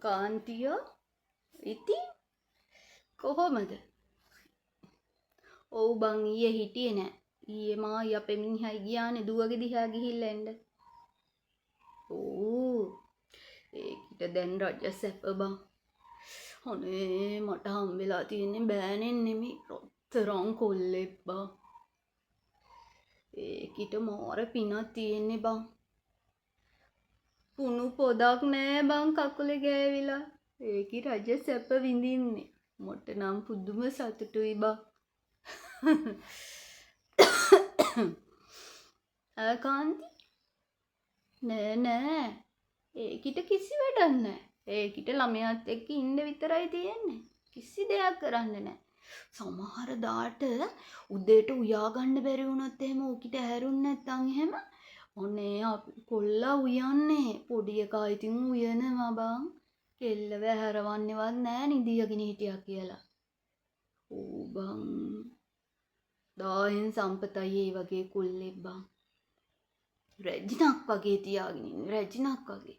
කාන්තියෝ ඉතින් කොහොමද? ඔව් බං ඊයේ හිටියේ නෑ. ඊයේ මායි අපේ මිනිහයි ගියානේ දුවගේ දිහා ගිහිල්ලා එන්න. ඕ ඒකිට දැන් රජ සැප බං. අනේ මට හම්බෙලා තියෙන්නේ බෑනෙන් නෙමෙයි රත්තරන් කොල්ලෙක් බං. ඒකිට මාර පිනක් තියෙන්නේ බං. කුණු පොදක් නෑ බං කකුලේ ගෑවිලා. ඒකි රජ සැප විඳින්නේ. මට නම් පුදුම සතුටුයි බං. කාන්ති නෑ ඒකිට කිසි වැඩක් නෑ. ඒකිට ළමයාත් එක්ක ඉන්න විතරයි තියෙන්නේ. කිසි දෙයක් කරන්න නෑ. සමහර දාට උදේට උයා ගන්න බැරි වුණොත් එහෙම ඕකිට ඇහැරුන්නේ නැත්තම් එහෙම ඔනේ කොල්ලා උයන්නේ. පොඩි එකා ඉතින් උයනවා බං. කෙල්ලව හැරවන්නේවත් නෑ නිදියගෙන හිටියා කියලා. ඕ බං. දායෙන් සම්පතයි ඒ වගේ කොල්ලෙක් බං. රැජිනක් වගේ තියාගෙන ඉන්නේ රැජිනක් වගේ.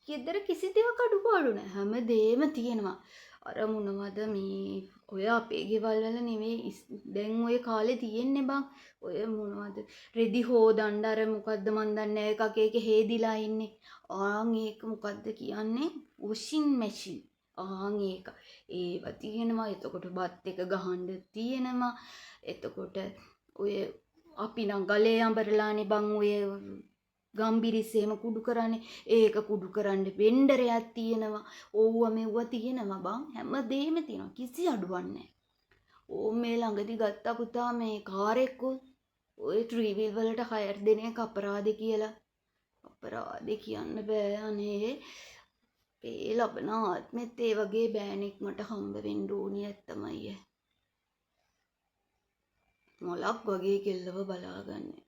ගෙදර කිසි දෙයක් අඩුපාඩු නැහැ. හැමදේම තියෙනවා. අර මොනවද මේ ඔය අපේ ගෙවල් වල නෙවෙයි දැන් ඔය කාලේ තියෙන්නේ බං. ඔය මොනවද රෙදි හොදන්න අර මොකද්ද මන් දන්නේ එකක එක හේදිලා ඉන්නේ. ආන් ඒක මොකද්ද කියන්නේ? Washing machine. ආන් ඒක. ඒව තියෙනවා. එතකොට බත් එක ගහන්න තියෙනවා. එතකොට ඔය අපි නම් ගලේ අඹරලානේ බං ඔය ගම්බිරිස්සෙම කුඩු කරන්නේ. ඒක කුඩු කරන්න වෙන්ඩරයක් තියෙනවා. ඕව මෙව්ව තියෙනවා බං. හැමදේම තියෙනවා. කිසි අඩුවක් නැහැ. ඕ මේ ළඟදි ගත්තා පුතා මේ කාර් එකක් ඔය ට්‍රීවිල් වලට 6 දෙනෙක් අපරාධේ කියලා. අපරාධේ කියන්න බෑ අනේ. මේ ලබන ආත්මෙත් ඒ වගේ බෑනෙක් මට හම්බ වෙන්න ඕනි ඇත්තමයි. මොලක් වගේ කෙල්ලව බලාගන්නේ.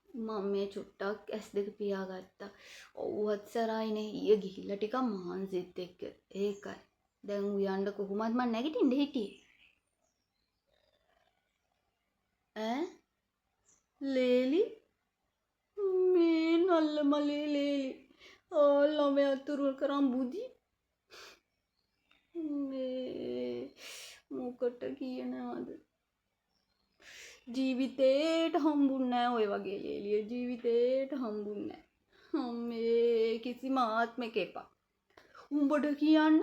මම මේ චුට්ටක් S2 පියාගත්තා. ඔව්වත් සරයිනේ ඊයේ ගිහිල්ලා ටිකක් මහන්සිත් එක්ක. ඒකයි. දැන් උයන්න කොහොමද මම නැගිටින්න හිටියේ. ඈ ලේලි මේ නල්ල මලේ ලේලි. ළමයා අතුරු කරන් බුදි. මේ මොකට කියනවද? ජීවිතේට හම්බුන්නේ නැහැ ඔය වගේ ලේලිය. ජීවිතේට හම්බුන්නේ නැහැ. අම්මේ කිසිම ආත්මෙක එපා. උඹට කියන්න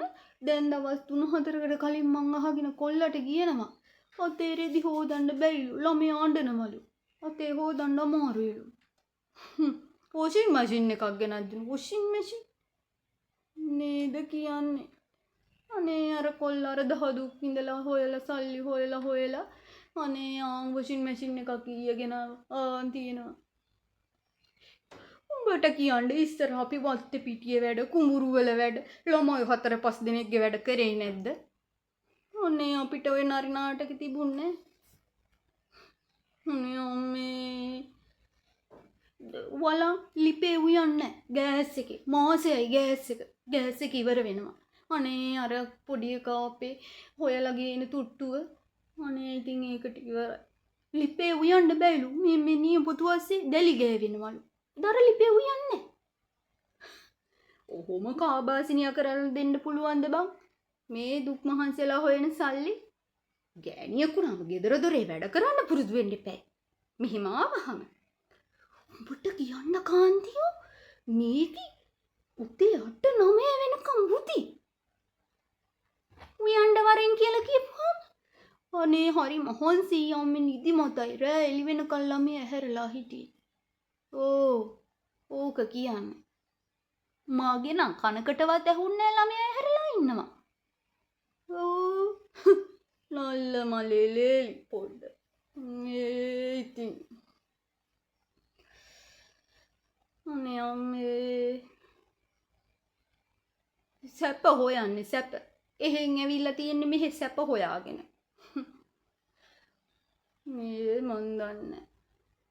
දැන් දවස් 3-4කට කලින් මං අහගෙන කොල්ලට කියනවා. අතේ රෙදි හොදන්න බැරිලු. ළමයා අඬනවලු. අතේ හොදන්න අමාරුයිලු. වොෂින් මැෂින් එකක් ගෙනත් දුන්නු. වොෂින් මැෂින් නේද කියන්නේ. අනේ අර කොල්ලා අර දහදුක් ඉඳලා හොයලා සල්ලි හොයලා අනේ ආන් වොෂින් මැෂින් එකක් ඊයගෙන ආන් තියෙනවා. උඹට කියන්නේ ඉස්සර අපි වත්තේ පිටියේ වැඩ කුඹුරු වල වැඩ ළමයි 4-5 දෙනෙක්ගේ වැඩ කරේ නැද්ද? අනේ අපිට ඔය නරි නාටක තිබුණේ. අනේ අම්මේ වලා ලිපේ උයන්නේ ගෑස් එකේ මාසෙයි ගෑස් එක ඉවර වෙනවා. අනේ අර පොඩි එකා අපේ හොයලා ගේන තුට්ටුව අනේ ඉතින් ඒකට ඉවරයි. ලිපේ උයන්න බැයිලු. මේ නිය පුතුවස්සේ දැලි ගෑවෙනවලු. දර ලිපේ උයන්නේ. ඔහොම කාබාසිනිය කරලා දෙන්න පුළුවන්ද බං? මේ දුක් මහන්සියලා හොයන සල්ලි ගෑණියෙකුනම ගෙදර දොරේ වැඩ කරන්න පුරුදු වෙන්න එපා. මෙහිම ආවහම උඹට කියන්න කාන්තියෝ මේකි උදේ 8-9 වෙනකම් බුදි. උයන්න වරෙන් කියලා කියපුවාම අනේ හරි මහන්සි අම්මේ නිදි මතයි රෑ එළි වෙනකල් ළමයි ඇහැරලා හිටියේ. ඕක කියන්නේ. මාගේ නම් කනකටවත් ඇහුන්නේ නැහැ ළමයි ඇහැරලා ඉන්නවා. නල්ල මලේ ලේලි පොඩ්ඩ. මේ ඉතින් අනේ අම්මේ සැප හොයන්නේ සැප. එහෙන් ඇවිල්ලා තියෙන්නේ මෙහෙ සැප හොයාගෙන. මේ මන් දන්නේ.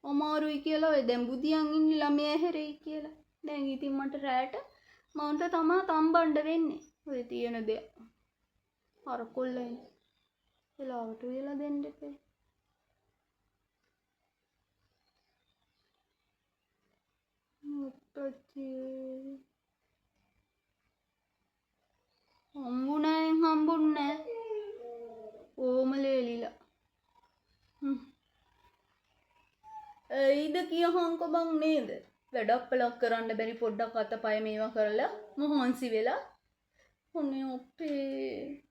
අමාරුයි කියලා ඔය දැන් බුදියන් ඉන්නේ ළමයා ඇහැරෙයි කියලා. දැන් ඉතින් මට රැට මන්ට තමා තම්බණ්ඩ වෙන්නේ. ඔය තියෙන දේ. අර කොල්ලෙන් එලාවට වෙලා දෙන්න එපේ. අච්චේ හම්බුන්නේ ඕම ලේලිලා ඇයිද කියහන්කො බං නේද වැඩක් පළක් කරන්න බැරි පොඩ්ඩක් අතපය මේවා කරලා මහන්සි වෙලා ඔනේ අපේ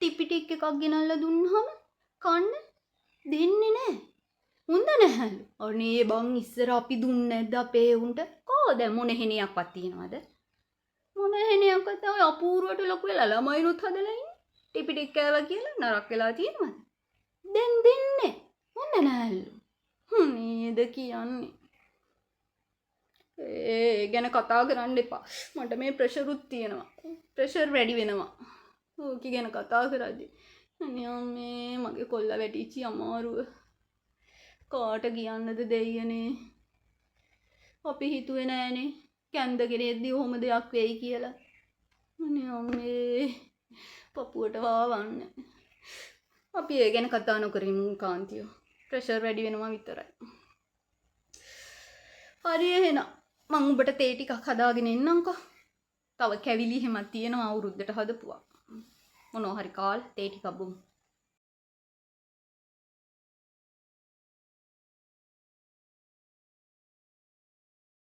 ටිපිටික් එකක් ගෙනල්ලා දුන්නාම කන්න දෙන්නේ නැහැ හොඳ නැහැලු අනේ බං ඉස්සර අපි දුන්නේ නැද්ද අපේ උන්ට කොහොද මොන හෙනියක්වත් තියනවද මොන හෙනියක්වත් ඔය අපූර්වට ලොකු වෙලා ළමයිනුත් හදලා ඉන්නේ ටිපිටික් කෑවා කියලා නරක වෙලා තියෙනවද දැන් දෙන්නේ හොඳ නැහැලු නේද කියන්නේ ඒ ගැන කතා කරන්න එපා මට මේ ප්‍රෙෂරුත් තියෙනවා ප්‍රෙෂර් වැඩි වෙනවා ඕක ගැන කතා කරද්දී අනේ මේ මගේ කොල්ලා වැටිච්චි අමාරුව කාට කියන්නද දෙයියනේ අපි හිතුවේ නෑනේ කැන්ද ගෙනෙද්දී ඔහොම දෙයක් වෙයි කියලා අනේ මේ පපුවට වාවන්න අපි ඒ ගැන කතා නොකරමු කාන්තියෝ ප්‍රෙෂර් වැඩි වෙනවා විතරයි හරි එහෙනම් මං උඹට තේ ටිකක් හදාගෙන එන්නම්කෝ තව කැවිලි හැමක් තියෙනවා අවුරුද්දට හදපුවා මොනවා හරි කාලා තේ ටිකක් බොමු